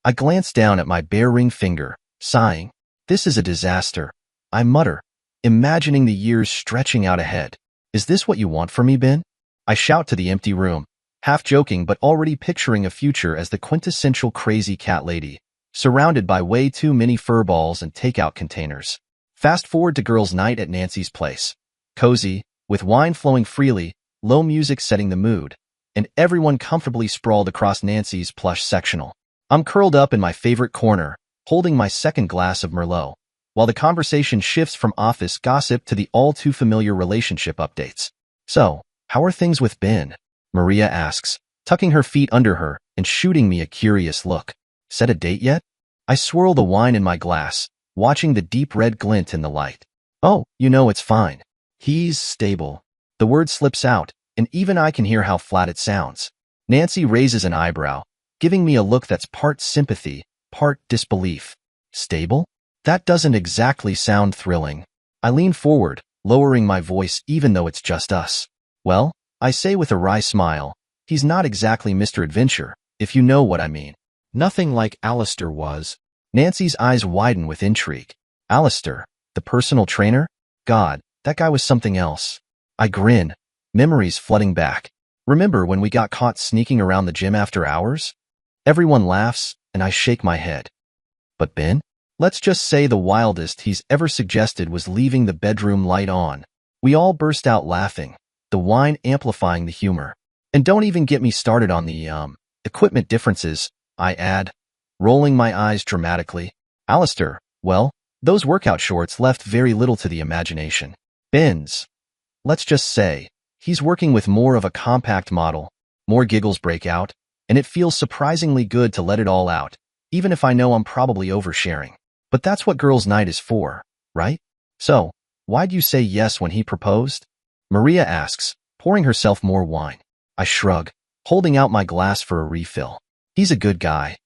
I glance down at my bare ring finger, sighing. This is a disaster. I mutter, imagining the years stretching out ahead. Is this what you want for me, Ben? I shout to the empty room, half joking but already picturing a future as the quintessential crazy cat lady, surrounded by way too many fur balls and takeout containers. Fast forward to girls' night at Nancy's place. Cozy, with wine flowing freely, low music setting the mood, and everyone comfortably sprawled across Nancy's plush sectional. I'm curled up in my favorite corner, holding my second glass of Merlot, while the conversation shifts from office gossip to the all-too-familiar relationship updates. So, how are things with Ben? Maria asks, tucking her feet under her and shooting me a curious look. Set a date yet? I swirl the wine in my glass, watching the deep red glint in the light. Oh, it's fine. He's stable. The word slips out, and even I can hear how flat it sounds. Nancy raises an eyebrow, giving me a look that's part sympathy, part disbelief. Stable? That doesn't exactly sound thrilling. I lean forward, lowering my voice even though it's just us. Well, I say with a wry smile, he's not exactly Mr. Adventure, if you know what I mean. Nothing like Alistair was. Nancy's eyes widen with intrigue. Alistair, the personal trainer? God, that guy was something else. I grin, memories flooding back. Remember when we got caught sneaking around the gym after hours? Everyone laughs, and I shake my head. But Ben? Let's just say the wildest he's ever suggested was leaving the bedroom light on. We all burst out laughing, the wine amplifying the humor. And don't even get me started on the, equipment differences, I add, rolling my eyes dramatically. Alistair, well, those workout shorts left very little to the imagination. Ben's, let's just say, he's working with more of a compact model. More giggles break out, and it feels surprisingly good to let it all out, even if I know I'm probably oversharing. But that's what girls' night is for, right? So, why'd you say yes when he proposed? Maria asks, pouring herself more wine. I shrug, holding out my glass for a refill. He's a good guy,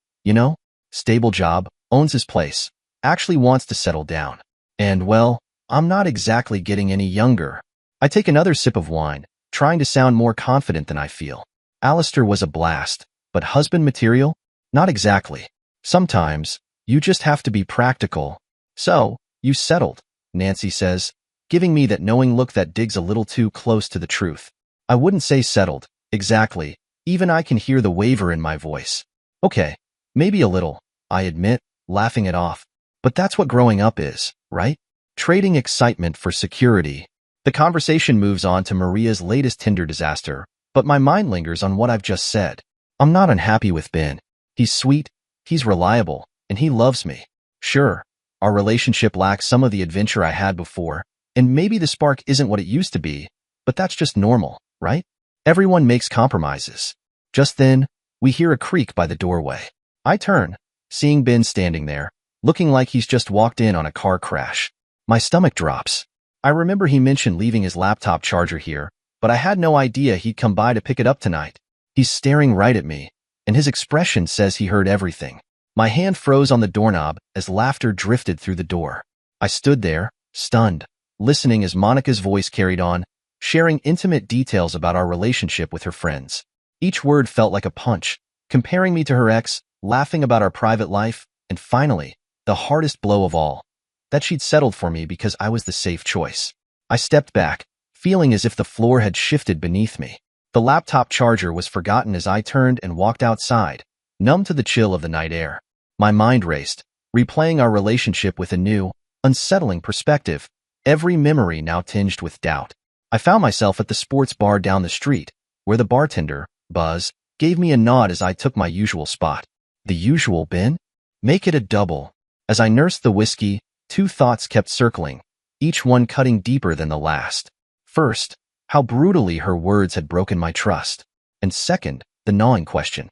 stable job, owns his place, actually wants to settle down. And, well, I'm not exactly getting any younger. I take another sip of wine, trying to sound more confident than I feel. Alistair was a blast, but husband material? Not exactly. Sometimes, you just have to be practical. So, you settled, Nancy says, giving me that knowing look that digs a little too close to the truth. I wouldn't say settled, exactly. Even I can hear the waver in my voice. Okay, maybe a little, I admit, laughing it off. But that's what growing up is, right? Trading excitement for security. The conversation moves on to Maria's latest Tinder disaster, but my mind lingers on what I've just said. I'm not unhappy with Ben. He's sweet, he's reliable, and he loves me. Sure, our relationship lacks some of the adventure I had before, and maybe the spark isn't what it used to be, but that's just normal, right? Everyone makes compromises. Just then, we hear a creak by the doorway. I turn, seeing Ben standing there, looking like he's just walked in on a car crash. My stomach drops. I remember he mentioned leaving his laptop charger here, but I had no idea he'd come by to pick it up tonight. He's staring right at me, and his expression says he heard everything. My hand froze on the doorknob as laughter drifted through the door. I stood there, stunned, listening as Monica's voice carried on, sharing intimate details about our relationship with her friends. Each word felt like a punch, comparing me to her ex, laughing about our private life, and finally, the hardest blow of all, that she'd settled for me because I was the safe choice. I stepped back, feeling as if the floor had shifted beneath me. The laptop charger was forgotten as I turned and walked outside, numb to the chill of the night air. My mind raced, replaying our relationship with a new, unsettling perspective, every memory now tinged with doubt. I found myself at the sports bar down the street, where the bartender, Buzz, gave me a nod as I took my usual spot. The usual, Ben? Make it a double. As I nursed the whiskey, two thoughts kept circling, each one cutting deeper than the last. First, how brutally her words had broken my trust. And second, the gnawing question.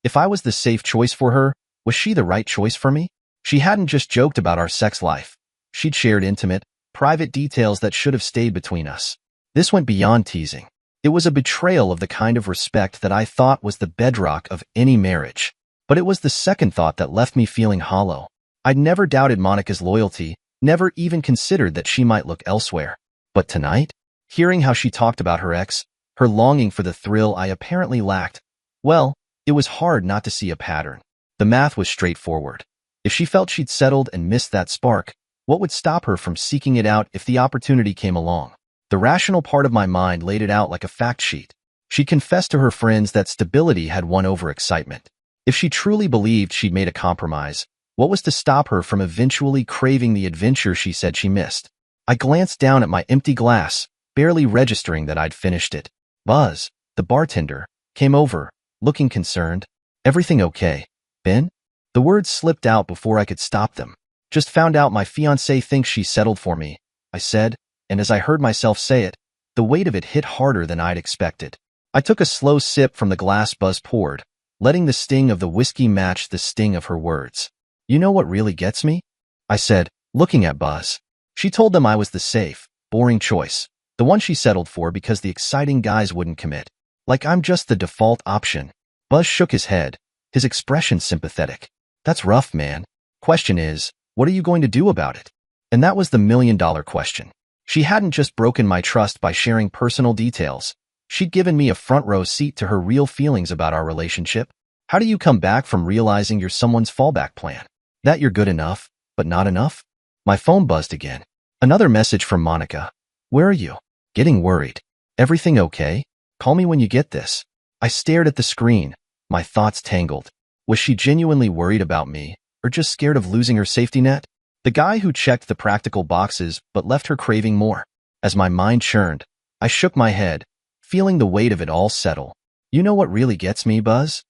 If I was the safe choice for her, was she the right choice for me? She hadn't just joked about our sex life. She'd shared intimate, private details that should have stayed between us. This went beyond teasing. It was a betrayal of the kind of respect that I thought was the bedrock of any marriage. But it was the second thought that left me feeling hollow. I'd never doubted Monica's loyalty, never even considered that she might look elsewhere. But tonight, hearing how she talked about her ex, her longing for the thrill I apparently lacked, well, it was hard not to see a pattern. The math was straightforward. If she felt she'd settled and missed that spark, what would stop her from seeking it out if the opportunity came along? The rational part of my mind laid it out like a fact sheet. She confessed to her friends that stability had won over excitement. If she truly believed she'd made a compromise, what was to stop her from eventually craving the adventure she said she missed? I glanced down at my empty glass, barely registering that I'd finished it. Buzz, the bartender, came over, looking concerned. Everything okay, Ben? The words slipped out before I could stop them. Just found out my fiancée thinks she settled for me, I said, and as I heard myself say it, the weight of it hit harder than I'd expected. I took a slow sip from the glass Buzz poured, letting the sting of the whiskey match the sting of her words. You know what really gets me? I said, looking at Buzz. She told them I was the safe, boring choice, the one she settled for because the exciting guys wouldn't commit. Like I'm just the default option. Buzz shook his head, his expression sympathetic. That's rough, man. Question is, what are you going to do about it? And that was the million-dollar question. She hadn't just broken my trust by sharing personal details. She'd given me a front-row seat to her real feelings about our relationship. How do you come back from realizing you're someone's fallback plan? That you're good enough, but not enough? My phone buzzed again. Another message from Monica. Where are you? Getting worried. Everything okay? Call me when you get this. I stared at the screen, my thoughts tangled. Was she genuinely worried about me, or just scared of losing her safety net? The guy who checked the practical boxes but left her craving more. As my mind churned, I shook my head, feeling the weight of it all settle. You know what really gets me, Buzz?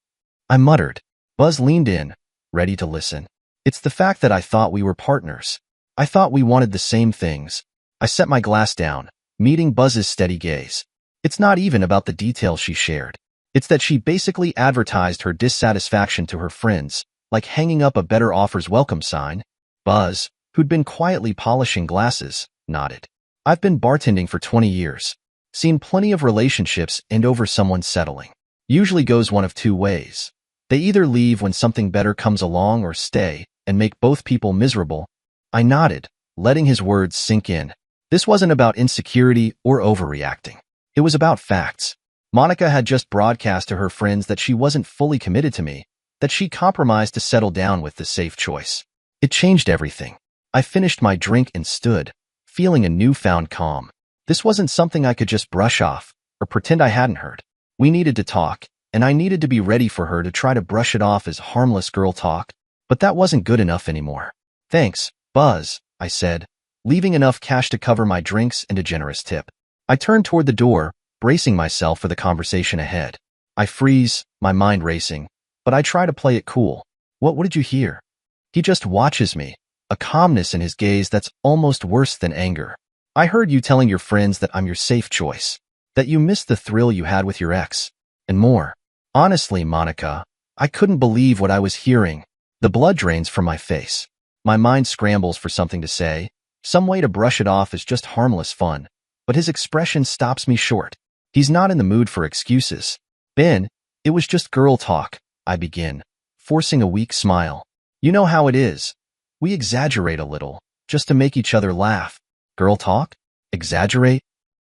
I muttered. Buzz leaned in, ready to listen. It's the fact that I thought we were partners. I thought we wanted the same things. I set my glass down, meeting Buzz's steady gaze. It's not even about the details she shared. It's that she basically advertised her dissatisfaction to her friends, like hanging up a better offers welcome sign. Buzz, who'd been quietly polishing glasses, nodded. I've been bartending for 20 years. Seen plenty of relationships end over someone settling. Usually goes one of two ways. They either leave when something better comes along or stay and make both people miserable. I nodded, letting his words sink in. This wasn't about insecurity or overreacting. It was about facts. Monica had just broadcast to her friends that she wasn't fully committed to me, that she compromised to settle down with the safe choice. It changed everything. I finished my drink and stood, feeling a newfound calm. This wasn't something I could just brush off or pretend I hadn't heard. We needed to talk, and I needed to be ready for her to try to brush it off as harmless girl talk, but that wasn't good enough anymore. Thanks, Buzz, I said, leaving enough cash to cover my drinks and a generous tip. I turned toward the door, bracing myself for the conversation ahead. I freeze, my mind racing, but I try to play it cool. What did you hear? He just watches me, a calmness in his gaze that's almost worse than anger. I heard you telling your friends that I'm your safe choice, that you missed the thrill you had with your ex, and more. Honestly, Monica, I couldn't believe what I was hearing. The blood drains from my face. My mind scrambles for something to say, some way to brush it off as just harmless fun, but his expression stops me short. He's not in the mood for excuses. Ben, it was just girl talk, I begin, forcing a weak smile. You know how it is. We exaggerate a little, just to make each other laugh. Girl talk? Exaggerate?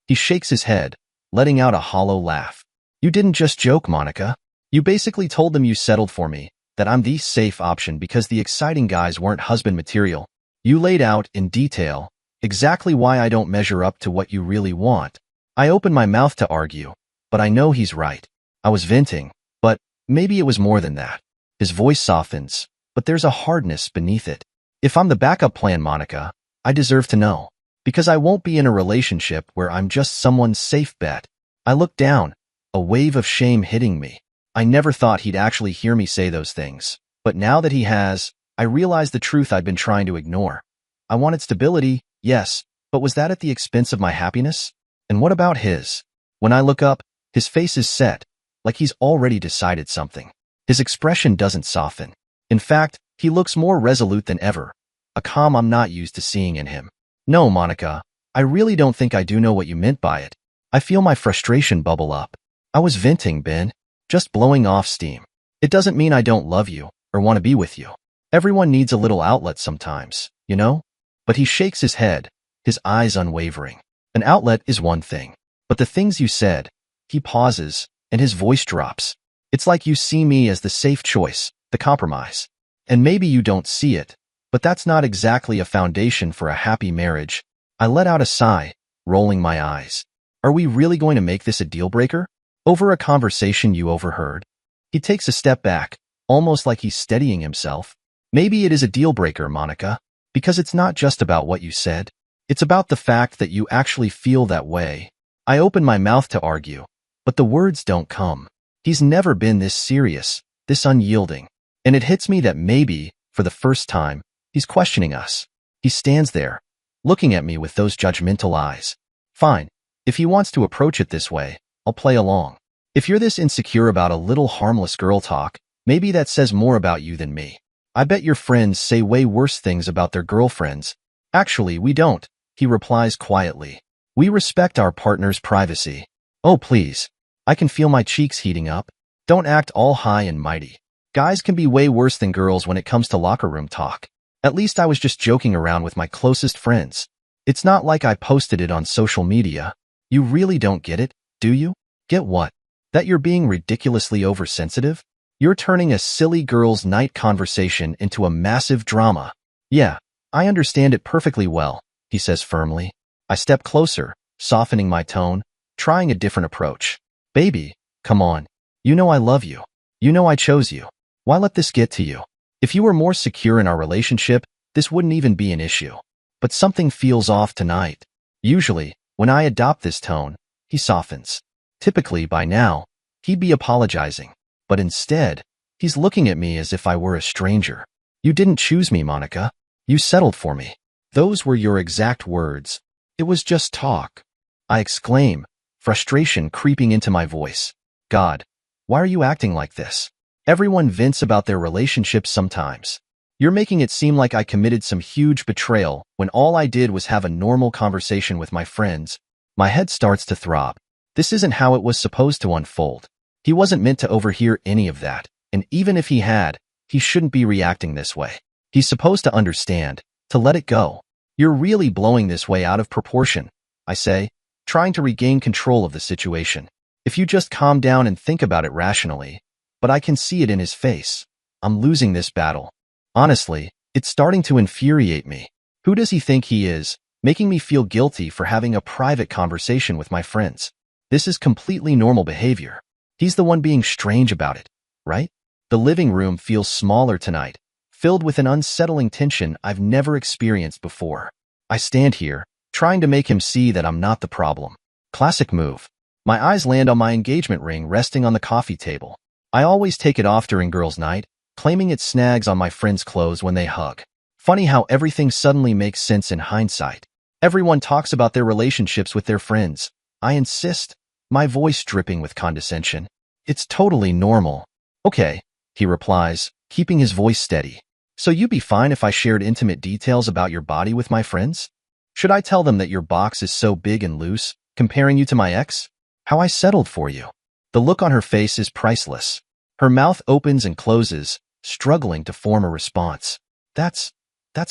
He shakes his head, letting out a hollow laugh. You didn't just joke, Monica. You basically told them you settled for me, that I'm the safe option because the exciting guys weren't husband material. You laid out, in detail, exactly why I don't measure up to what you really want. I opened my mouth to argue, but I know he's right. I was venting, but maybe it was more than that. His voice softens, but there's a hardness beneath it. If I'm the backup plan, Monica, I deserve to know. Because I won't be in a relationship where I'm just someone's safe bet. I looked down, a wave of shame hitting me. I never thought he'd actually hear me say those things, but now that he has, I realize the truth I'd been trying to ignore. I wanted stability, yes, but was that at the expense of my happiness? And what about his? When I look up, his face is set, like he's already decided something. His expression doesn't soften. In fact, he looks more resolute than ever, a calm I'm not used to seeing in him. No, Monica, I really don't think I do know what you meant by it. I feel my frustration bubble up. I was venting, Ben, just blowing off steam. It doesn't mean I don't love you or want to be with you. Everyone needs a little outlet sometimes, you know? But he shakes his head, his eyes unwavering. An outlet is one thing, but the things you said, he pauses, and his voice drops. It's like you see me as the safe choice, the compromise. And maybe you don't see it, but that's not exactly a foundation for a happy marriage. I let out a sigh, rolling my eyes. Are we really going to make this a deal breaker? Over a conversation you overheard? He takes a step back, almost like he's steadying himself. Maybe it is a deal breaker, Monica, because it's not just about what you said. It's about the fact that you actually feel that way. I open my mouth to argue, but the words don't come. He's never been this serious, this unyielding. And it hits me that maybe, for the first time, he's questioning us. He stands there, looking at me with those judgmental eyes. Fine, if he wants to approach it this way, I'll play along. If you're this insecure about a little harmless girl talk, maybe that says more about you than me. I bet your friends say way worse things about their girlfriends. Actually, we don't, he replies quietly. We respect our partner's privacy. Oh, please. I can feel my cheeks heating up. Don't act all high and mighty. Guys can be way worse than girls when it comes to locker room talk. At least I was just joking around with my closest friends. It's not like I posted it on social media. You really don't get it, do you? Get what? That you're being ridiculously oversensitive? You're turning a silly girls' night conversation into a massive drama. Yeah, I understand it perfectly well, he says firmly. I step closer, softening my tone, trying a different approach. Baby, come on. You know I love you. You know I chose you. Why let this get to you? If you were more secure in our relationship, this wouldn't even be an issue. But something feels off tonight. Usually, when I adopt this tone, he softens. Typically, by now, he'd be apologizing. But instead, he's looking at me as if I were a stranger. You didn't choose me, Monica. You settled for me. Those were your exact words. It was just talk. I exclaim, frustration creeping into my voice. God, why are you acting like this? Everyone vents about their relationships sometimes. You're making it seem like I committed some huge betrayal when all I did was have a normal conversation with my friends. My head starts to throb. This isn't how it was supposed to unfold. He wasn't meant to overhear any of that, and even if he had, he shouldn't be reacting this way. He's supposed to understand, to let it go. You're really blowing this way out of proportion, I say, trying to regain control of the situation. If you just calm down and think about it rationally, but I can see it in his face. I'm losing this battle. Honestly, it's starting to infuriate me. Who does he think he is, making me feel guilty for having a private conversation with my friends? This is completely normal behavior. He's the one being strange about it, right? The living room feels smaller tonight, filled with an unsettling tension I've never experienced before. I stand here, trying to make him see that I'm not the problem. Classic move. My eyes land on my engagement ring resting on the coffee table. I always take it off during girls' night, claiming it snags on my friends' clothes when they hug. Funny how everything suddenly makes sense in hindsight. Everyone talks about their relationships with their friends. I insist, my voice dripping with condescension. It's totally normal. Okay, he replies, keeping his voice steady. So you'd be fine if I shared intimate details about your body with my friends? Should I tell them that your box is so big and loose, comparing you to my ex? How I settled for you. The look on her face is priceless. Her mouth opens and closes, struggling to form a response. That's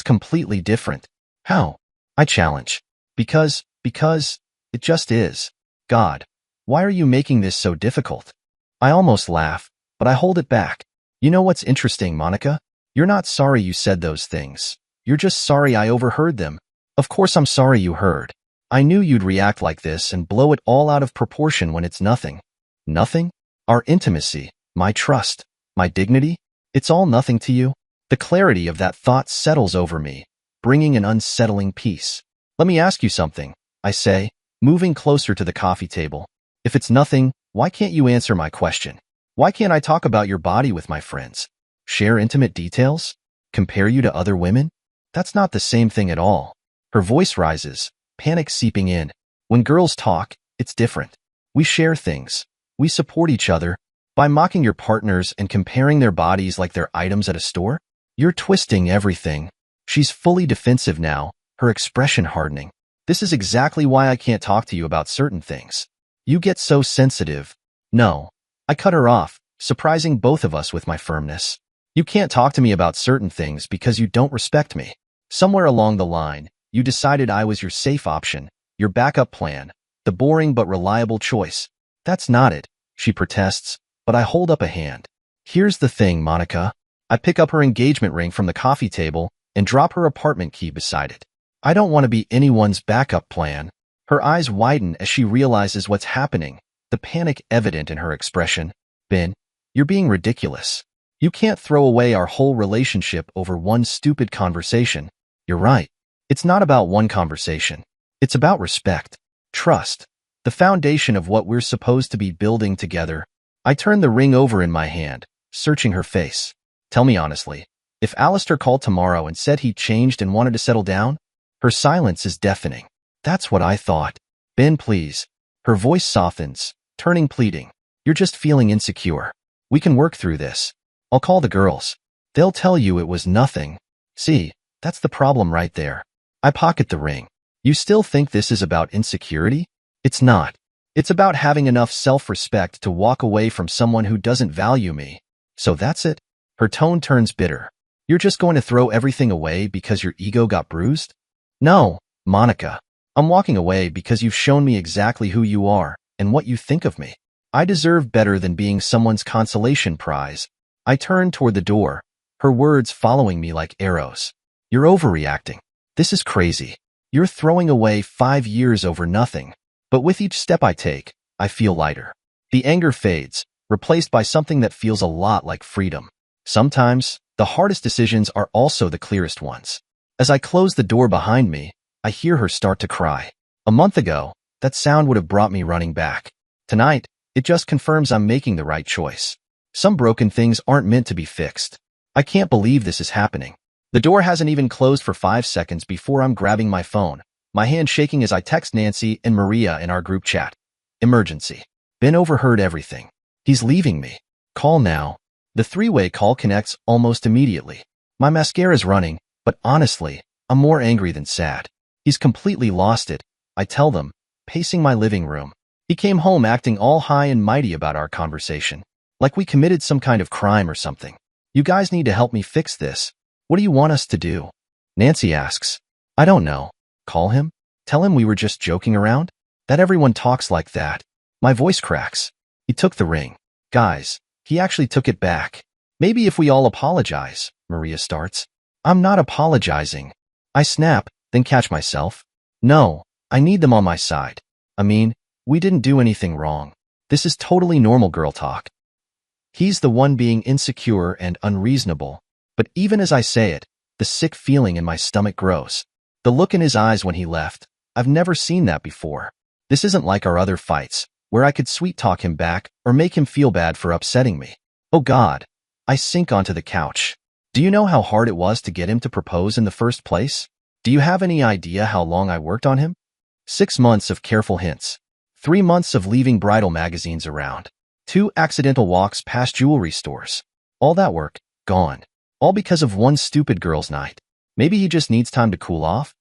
completely different. How? I challenge. Because it just is. God, why are you making this so difficult? I almost laugh, but I hold it back. You know what's interesting, Monica? You're not sorry you said those things. You're just sorry I overheard them. Of course I'm sorry you heard. I knew you'd react like this and blow it all out of proportion when it's nothing. Nothing? Our intimacy, my trust, my dignity? It's all nothing to you? The clarity of that thought settles over me, bringing an unsettling peace. Let me ask you something, I say, moving closer to the coffee table. If it's nothing, why can't you answer my question? Why can't I talk about your body with my friends? Share intimate details? Compare you to other women? That's not the same thing at all. Her voice rises, panic seeping in. When girls talk, it's different. We share things. We support each other. By mocking your partners and comparing their bodies like they're items at a store, you're twisting everything. She's fully defensive now, her expression hardening. This is exactly why I can't talk to you about certain things. You get so sensitive. No. I cut her off, surprising both of us with my firmness. You can't talk to me about certain things because you don't respect me. Somewhere along the line, you decided I was your safe option, your backup plan, the boring but reliable choice. That's not it, she protests, but I hold up a hand. Here's the thing, Monica. I pick up her engagement ring from the coffee table and drop her apartment key beside it. I don't want to be anyone's backup plan. Her eyes widen as she realizes what's happening, the panic evident in her expression. Ben, you're being ridiculous. You can't throw away our whole relationship over one stupid conversation. You're right. It's not about one conversation. It's about respect, trust, the foundation of what we're supposed to be building together. I turn the ring over in my hand, searching her face. Tell me honestly, if Alistair called tomorrow and said he changed and wanted to settle down, her silence is deafening. That's what I thought. Ben, please. Her voice softens, turning pleading. You're just feeling insecure. We can work through this. I'll call the girls. They'll tell you it was nothing. See, that's the problem right there. I pocket the ring. You still think this is about insecurity? It's not. It's about having enough self-respect to walk away from someone who doesn't value me. So that's it? Her tone turns bitter. You're just going to throw everything away because your ego got bruised? No, Monica. I'm walking away because you've shown me exactly who you are and what you think of me. I deserve better than being someone's consolation prize. I turn toward the door, her words following me like arrows. You're overreacting. This is crazy. You're throwing away 5 years over nothing. But with each step I take, I feel lighter. The anger fades, replaced by something that feels a lot like freedom. Sometimes, the hardest decisions are also the clearest ones. As I close the door behind me, I hear her start to cry. A month ago, that sound would have brought me running back. Tonight, it just confirms I'm making the right choice. Some broken things aren't meant to be fixed. I can't believe this is happening. The door hasn't even closed for 5 seconds before I'm grabbing my phone, my hand shaking as I text Nancy and Maria in our group chat. Emergency. Ben overheard everything. He's leaving me. Call now. The three-way call connects almost immediately. My mascara's running, but honestly, I'm more angry than sad. He's completely lost it, I tell them, pacing my living room. He came home acting all high and mighty about our conversation, like we committed some kind of crime or something. You guys need to help me fix this. What do you want us to do? Nancy asks. I don't know. Call him? Tell him we were just joking around? That everyone talks like that. My voice cracks. He took the ring. Guys, he actually took it back. Maybe if we all apologize, Maria starts. I'm not apologizing. I snap, then catch myself. No, I need them on my side. I mean, we didn't do anything wrong. This is totally normal girl talk. He's the one being insecure and unreasonable. But even as I say it, the sick feeling in my stomach grows. The look in his eyes when he left, I've never seen that before. This isn't like our other fights, where I could sweet-talk him back or make him feel bad for upsetting me. Oh God. I sink onto the couch. Do you know how hard it was to get him to propose in the first place? Do you have any idea how long I worked on him? 6 months of careful hints. 3 months of leaving bridal magazines around. 2 accidental walks past jewelry stores. All that work, gone. All because of one stupid girl's night. Maybe he just needs time to cool off?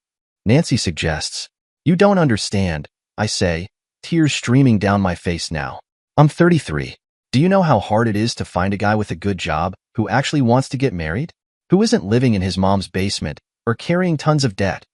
Nancy suggests. You don't understand, I say, tears streaming down my face now. I'm 33. Do you know how hard it is to find a guy with a good job who actually wants to get married? Who isn't living in his mom's basement or carrying tons of debt?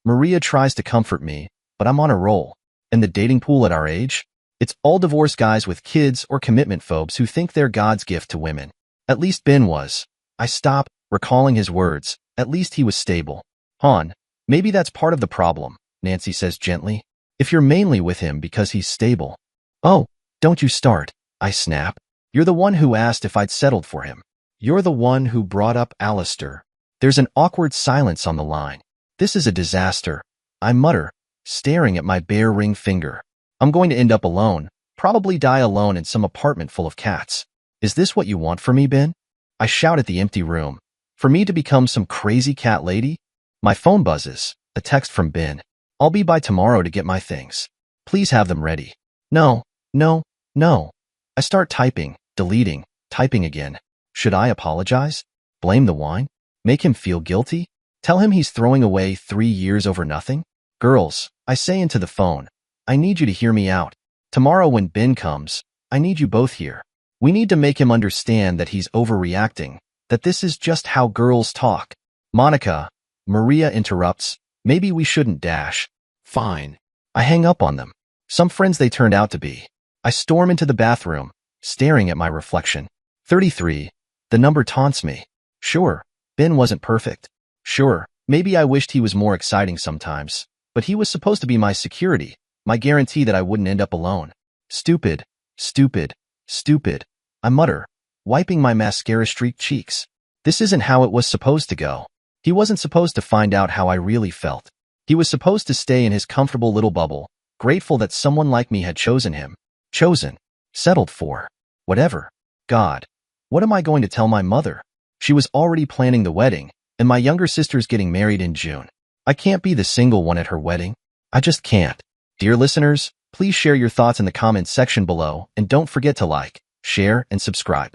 Maria tries to comfort me, but I'm on a roll. And the dating pool at our age? It's all divorced guys with kids or commitment phobes who think they're God's gift to women. At least Ben was. I stop, recalling his words. At least he was stable. Han, maybe that's part of the problem, Nancy says gently. If you're mainly with him because he's stable. Oh, don't you start, I snap. You're the one who asked if I'd settled for him. You're the one who brought up Alistair. There's an awkward silence on the line. This is a disaster, I mutter, staring at my bare ring finger. I'm going to end up alone, probably die alone in some apartment full of cats. Is this what you want for me, Ben? I shout at the empty room. For me to become some crazy cat lady? My phone buzzes, a text from Ben. I'll be by tomorrow to get my things. Please have them ready. No, no, no. I start typing, deleting, typing again. Should I apologize? Blame the wine? Make him feel guilty? Tell him he's throwing away 3 years over nothing? Girls, I say into the phone, I need you to hear me out. Tomorrow when Ben comes, I need you both here. We need to make him understand that he's overreacting, that this is just how girls talk. Monica, Maria interrupts, maybe we shouldn't dash. Fine. I hang up on them. Some friends they turned out to be. I storm into the bathroom, staring at my reflection. 33. The number taunts me. Sure, Ben wasn't perfect. Sure, maybe I wished he was more exciting sometimes. But he was supposed to be my security, my guarantee that I wouldn't end up alone. Stupid, stupid, stupid, I mutter, wiping my mascara-streaked cheeks. This isn't how it was supposed to go. He wasn't supposed to find out how I really felt. He was supposed to stay in his comfortable little bubble, grateful that someone like me had chosen him. Chosen. Settled for. Whatever. God. What am I going to tell my mother? She was already planning the wedding, and my younger sister's getting married in June. I can't be the single one at her wedding. I just can't. Dear listeners, please share your thoughts in the comments section below, and don't forget to like, share, and subscribe.